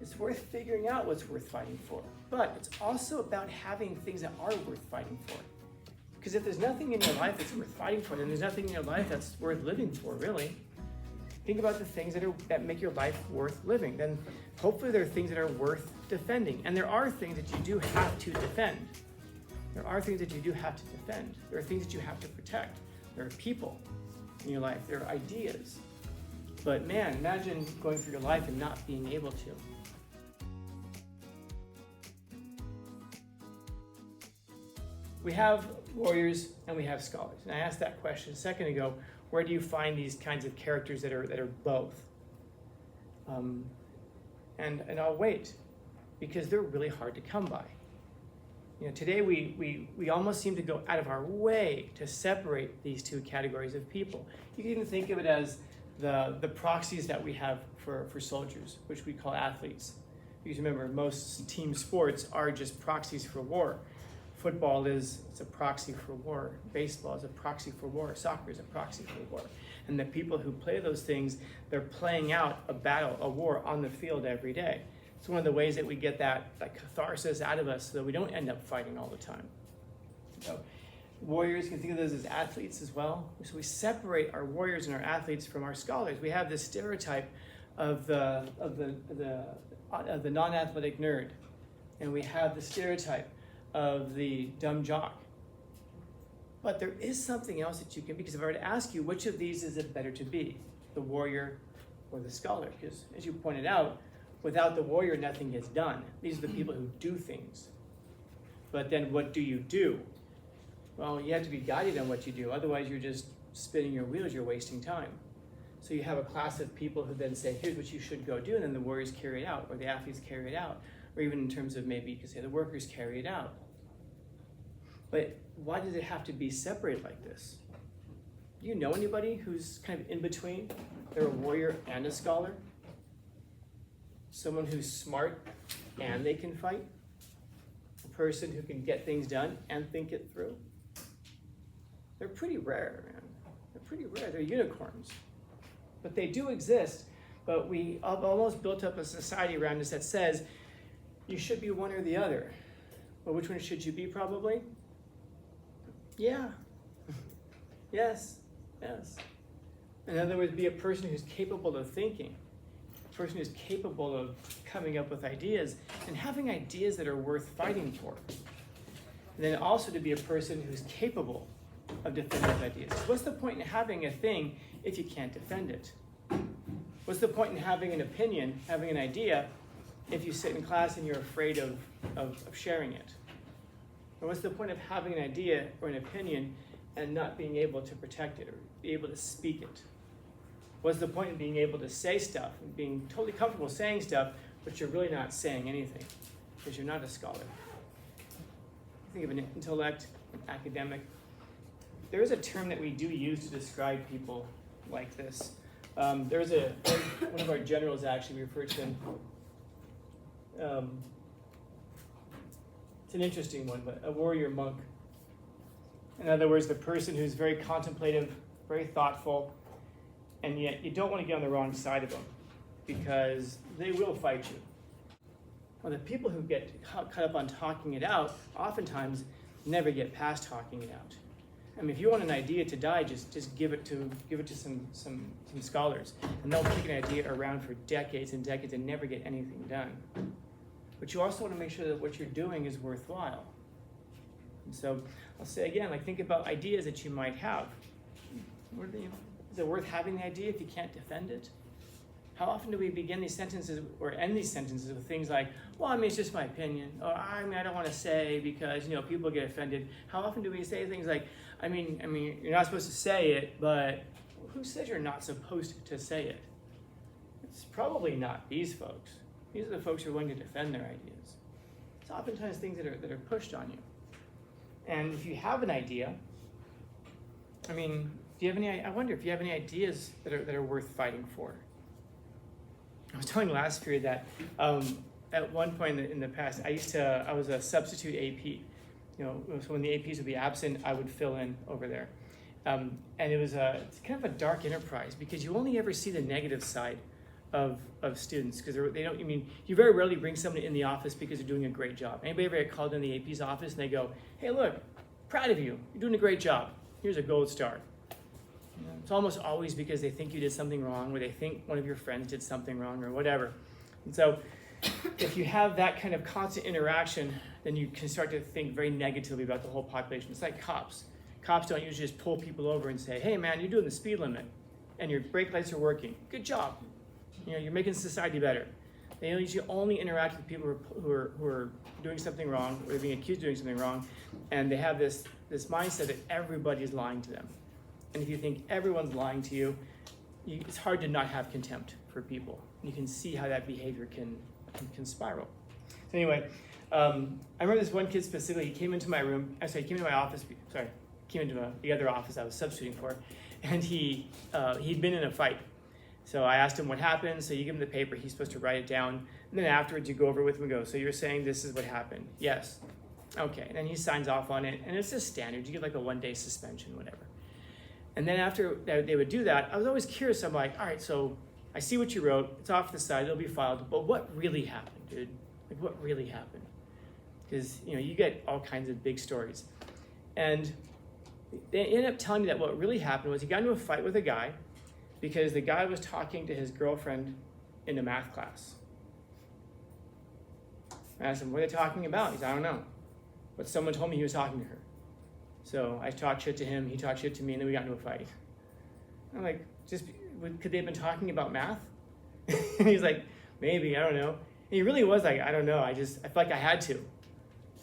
It's worth figuring out what's worth fighting for. But it's also about having things that are worth fighting for. Because if there's nothing in your life that's worth fighting for, then there's nothing in your life that's worth living for, really. Think about the things that make your life worth living. Then hopefully there are things that are worth defending. And there are things that you do have to defend. There are things that you do have to defend. There are things that you have to protect. There are people in your life. There are ideas. But man, imagine going through your life and not being able to. We have warriors and we have scholars. And I asked that question a second ago. Where do you find these kinds of characters that are both? And I'll wait, because they're really hard to come by. Today we almost seem to go out of our way to separate these two categories of people. You can even think of it as the proxies that we have for soldiers, which we call athletes. Because remember, most team sports are just proxies for war. Football it's a proxy for war. Baseball is a proxy for war. Soccer is a proxy for war. And the people who play those things, they're playing out a battle, a war on the field every day. It's one of the ways that we get that catharsis out of us so that we don't end up fighting all the time. So, warriors, you can think of those as athletes as well. So we separate our warriors and our athletes from our scholars. We have this stereotype of the non-athletic nerd, and we have the stereotype of the dumb jock. But there is something else that you can be, because if I were to ask you, which of these is it better to be, the warrior or the scholar? Because as you pointed out, without the warrior, nothing gets done. These are the people who do things. But then what do you do? Well, you have to be guided on what you do. Otherwise, you're just spinning your wheels, you're wasting time. So you have a class of people who then say, here's what you should go do, and then the warriors carry it out, or the athletes carry it out. Or even in terms of maybe you could say the workers carry it out. But why does it have to be separated like this? Do you know anybody who's kind of in between? They're a warrior and a scholar? Someone who's smart and they can fight? A person who can get things done and think it through? They're pretty rare, man. They're pretty rare. They're unicorns. But they do exist. But we have almost built up a society around us that says you should be one or the other. Well, which one should you be, probably? Yeah. Yes. In other words, be a person who's capable of thinking, a person who's capable of coming up with ideas and having ideas that are worth fighting for. And then also to be a person who's capable of defending those ideas. What's the point in having a thing if you can't defend it? What's the point in having an opinion, having an idea, if you sit in class and you're afraid of sharing it? Or what's the point of having an idea or an opinion and not being able to protect it or be able to speak it? What's the point in being able to say stuff and being totally comfortable saying stuff, but you're really not saying anything because you're not a scholar? Think of an intellect, an academic. There is a term that we do use to describe people like this. There's one of our generals actually referred to him. It's an interesting one, but a warrior monk. In other words, the person who's very contemplative, very thoughtful, and yet you don't want to get on the wrong side of them because they will fight you. Well, the people who get caught up on talking it out oftentimes never get past talking it out. I mean, if you want an idea to die, just give it to some scholars, and they'll kick an idea around for decades and decades and never get anything done. But you also want to make sure that what you're doing is worthwhile. And so I'll say again, think about ideas that you might have. Is it worth having the idea if you can't defend it? How often do we begin these sentences or end these sentences with things like, well, I mean, it's just my opinion, or I don't want to say because, people get offended. How often do we say things like, I mean, you're not supposed to say it, but who says you're not supposed to say it? It's probably not these folks. These are the folks who are willing to defend their ideas. It's oftentimes things that are pushed on you. And if you have an idea, I wonder if you have any ideas that are worth fighting for. I was telling last period that at one point in the past, I was a substitute AP. So when the APs would be absent, I would fill in over there. And it's kind of a dark enterprise because you only ever see the negative side of students, because they don't, I mean, you very rarely bring somebody in the office because they're doing a great job. Anybody ever get called in the AP's office and they go, hey, look, proud of you, you're doing a great job. Here's a gold star. It's almost always because they think you did something wrong, or they think one of your friends did something wrong, or whatever. And so if you have that kind of constant interaction, then you can start to think very negatively about the whole population. It's like cops. Cops don't usually just pull people over and say, hey man, you're doing the speed limit and your brake lights are working. Good job. You're making society better. They usually only interact with people who are doing something wrong, or being accused of doing something wrong, and they have this mindset that everybody's lying to them. And if you think everyone's lying to you, it's hard to not have contempt for people. You can see how that behavior can spiral. So anyway, I remember this one kid specifically. He came into my room. He came into my office. Came into the other office I was substituting for, and he'd been in a fight. So I asked him what happened. So you give him the paper. He's supposed to write it down. And then afterwards, you go over with him and go, so you're saying this is what happened? Yes. Okay. And then he signs off on it. And it's just standard. You get like a 1-day suspension, whatever. And then after they would do that, I was always curious. I'm like, all right, so I see what you wrote. It's off the side. It'll be filed. But what really happened, dude? Like, what really happened? Because, you get all kinds of big stories. And they ended up telling me that what really happened was he got into a fight with a guy because the guy was talking to his girlfriend in a math class. I asked him, what are they talking about? He said, I don't know. But someone told me he was talking to her. So I talked shit to him, he talked shit to me, and then we got into a fight. I'm like, could they have been talking about math? And he's like, maybe, I don't know. And he really was like, I don't know, I felt like I had to.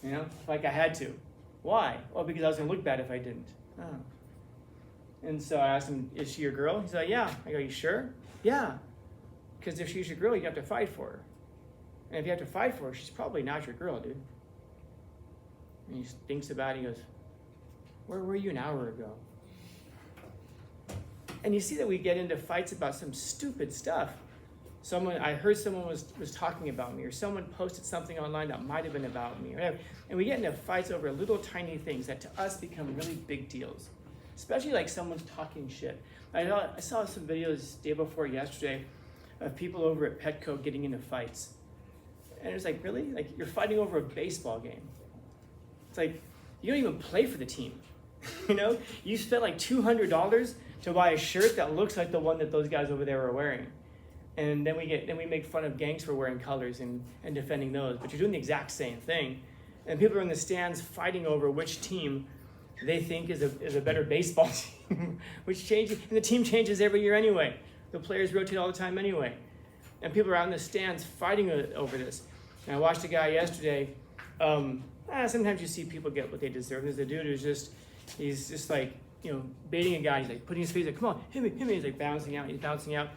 I felt like I had to. Why? Well, because I was gonna look bad if I didn't. Oh. And so I asked him, is she your girl? He's like, yeah. I go, you sure? Yeah. Because if she's your girl, you have to fight for her. And if you have to fight for her, she's probably not your girl, dude. And he thinks about it, he goes, where were you an hour ago? And you see that we get into fights about some stupid stuff. I heard someone was talking about me, or someone posted something online that might have been about me, or whatever. And we get into fights over little tiny things that to us become really big deals. Especially like someone's talking shit. I saw some videos day before yesterday of people over at Petco getting into fights. And it's like, really? Like, you're fighting over a baseball game. It's like, you don't even play for the team. You spent like $200 to buy a shirt that looks like the one that those guys over there are wearing. And then we make fun of gangs for wearing colors and defending those. But you're doing the exact same thing. And people are in the stands fighting over which team they think is a better baseball team, which changes, and the team changes every year anyway. The players rotate all the time anyway. And people are out in the stands fighting over this. And I watched a guy yesterday. Sometimes you see people get what they deserve. There's a dude he's just like, baiting a guy. He's like putting his face like, come on, hit me. He's like bouncing out.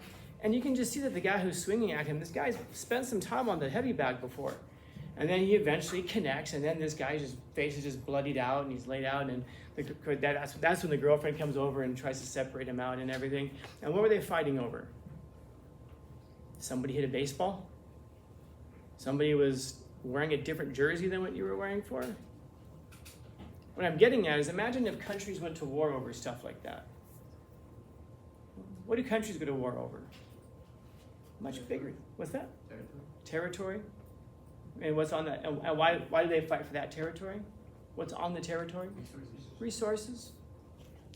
And you can just see that the guy who's swinging at him, this guy's spent some time on the heavy bag before. And then he eventually connects, and then this guy's face is just bloodied out, and he's laid out, and that's when the girlfriend comes over and tries to separate him out and everything. And what were they fighting over? Somebody hit a baseball? Somebody was wearing a different jersey than what you were wearing for? What I'm getting at is, imagine if countries went to war over stuff like that. What do countries go to war over? Much bigger. What's that? Territory. And what's on that? And why do they fight for that territory? What's on the territory? Resources.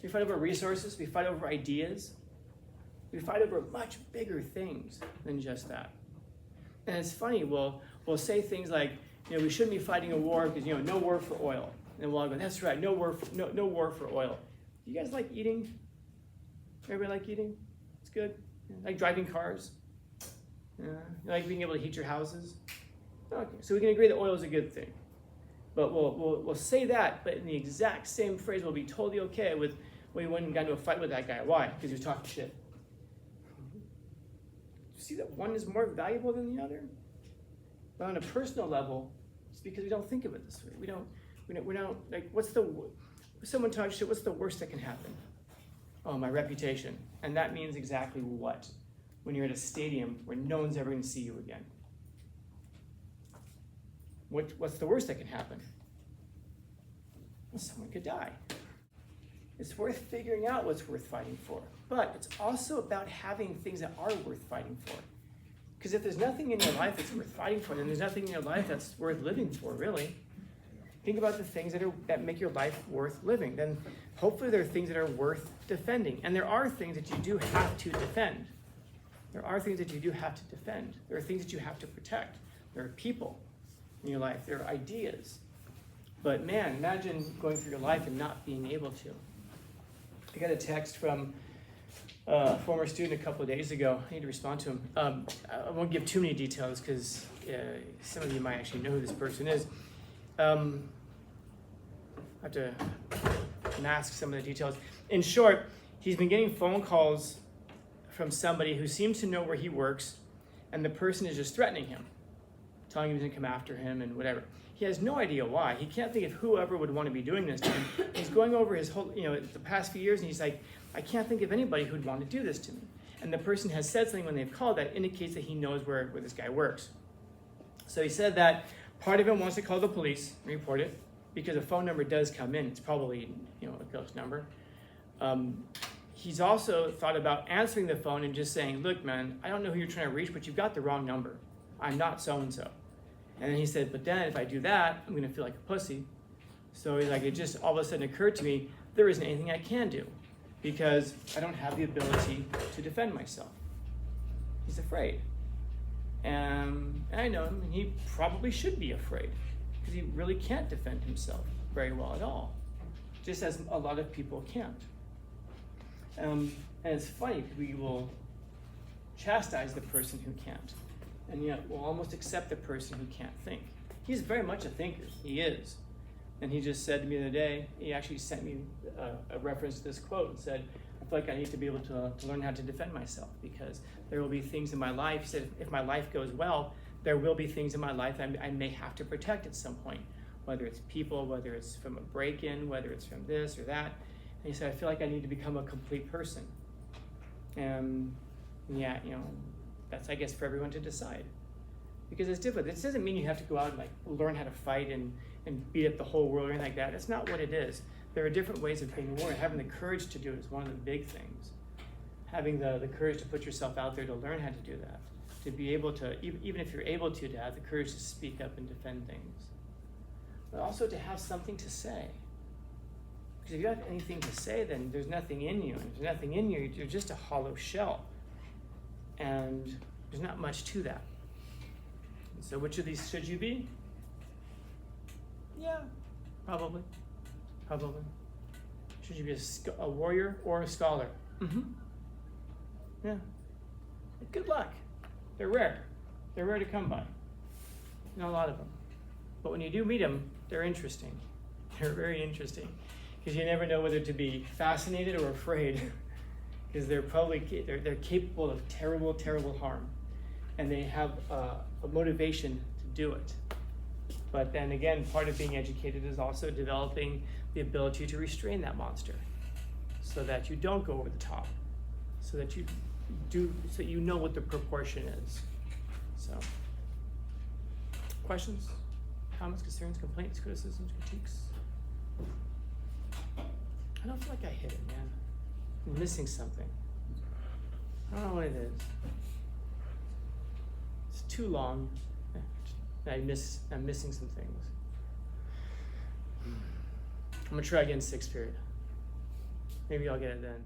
We fight over resources. We fight over ideas. We fight over much bigger things than just that. And it's funny. We'll say things like, we shouldn't be fighting a war because no war for oil. And we'll all go, that's right, no war for oil. You guys like eating? Everybody like eating? It's good. Like driving cars? You like being able to heat your houses? Okay, so we can agree that oil is a good thing. But we'll say that, but in the exact same phrase, we'll be totally okay with, well, you went and got into a fight with that guy. Why? Because he was talking shit. You see that one is more valuable than the other? But on a personal level, it's because we don't think of it this way. We don't like, if someone talks shit, what's the worst that can happen? Oh, my reputation. And that means exactly what? When you're at a stadium where no one's ever going to see you again. What's the worst that can happen? Well, someone could die. It's worth figuring out what's worth fighting for. But it's also about having things that are worth fighting for. Because if there's nothing in your life that's worth fighting for, then there's nothing in your life that's worth living for, really. Think about the things that make your life worth living. Then hopefully there are things that are worth defending. And there are things that you do have to defend. There are things that you do have to defend. There are things that you have to protect. There are people in your life. There are ideas. But man, imagine going through your life and not being able to. I got a text from a former student a couple of days ago. I need to respond to him. I won't give too many details because some of you might actually know who this person is. I have to mask some of the details. In short, he's been getting phone calls from somebody who seems to know where he works, and the person is just threatening him, telling him he's going to come after him and whatever. He has no idea why. He can't think of whoever would want to be doing this to him. He's going over his whole, the past few years, and he's like, I can't think of anybody who'd want to do this to me. And the person has said something when they've called that indicates that he knows where this guy works. So he said that part of him wants to call the police and report it because a phone number does come in. It's probably, a ghost number. He's also thought about answering the phone and just saying, look, man, I don't know who you're trying to reach, but you've got the wrong number. I'm not so-and-so. And then he said, but then if I do that, I'm going to feel like a pussy. So he's like, it just all of a sudden occurred to me, there isn't anything I can do because I don't have the ability to defend myself. He's afraid. And I know him, and he probably should be afraid because he really can't defend himself very well at all, just as a lot of people can't. And it's funny, we will chastise the person who can't, and yet we'll almost accept the person who can't think. He's very much a thinker, he is. And he just said to me the other day, he actually sent me a reference to this quote and said, I feel like I need to be able to learn how to defend myself because there will be things in my life. He said, if my life goes well, there will be things in my life I may have to protect at some point, whether it's people, whether it's from a break-in, whether it's from this or that. And he said, I feel like I need to become a complete person. And yeah, that's, I guess, for everyone to decide. Because it's difficult. This doesn't mean you have to go out and learn how to fight and beat up the whole world or anything like that. That's not what it is. There are different ways of being a warrior. Having the courage to do it is one of the big things. Having the courage to put yourself out there to learn how to do that. To be able to, even if you're able to have the courage to speak up and defend things. But also to have something to say. Because if you have anything to say, then there's nothing in you. And if there's nothing in you, you're just a hollow shell. And there's not much to that. And so which of these should you be? Yeah, probably. Should you be a warrior or a scholar? Mm-hmm. Yeah. Good luck. They're rare. They're rare to come by. Not a lot of them. But when you do meet them, they're interesting. They're very interesting. Because you never know whether to be fascinated or afraid. Because they're capable of terrible, terrible harm. And they have a motivation to do it. But then again, part of being educated is also developing the ability to restrain that monster so that you don't go over the top, so that you know what the proportion is. So, questions, comments, concerns, complaints, criticisms, critiques? I don't feel like I hit it, man. I'm missing something. I don't know what it is. It's too long. I'm missing some things. I'm gonna try again 6th period. Maybe I'll get it then.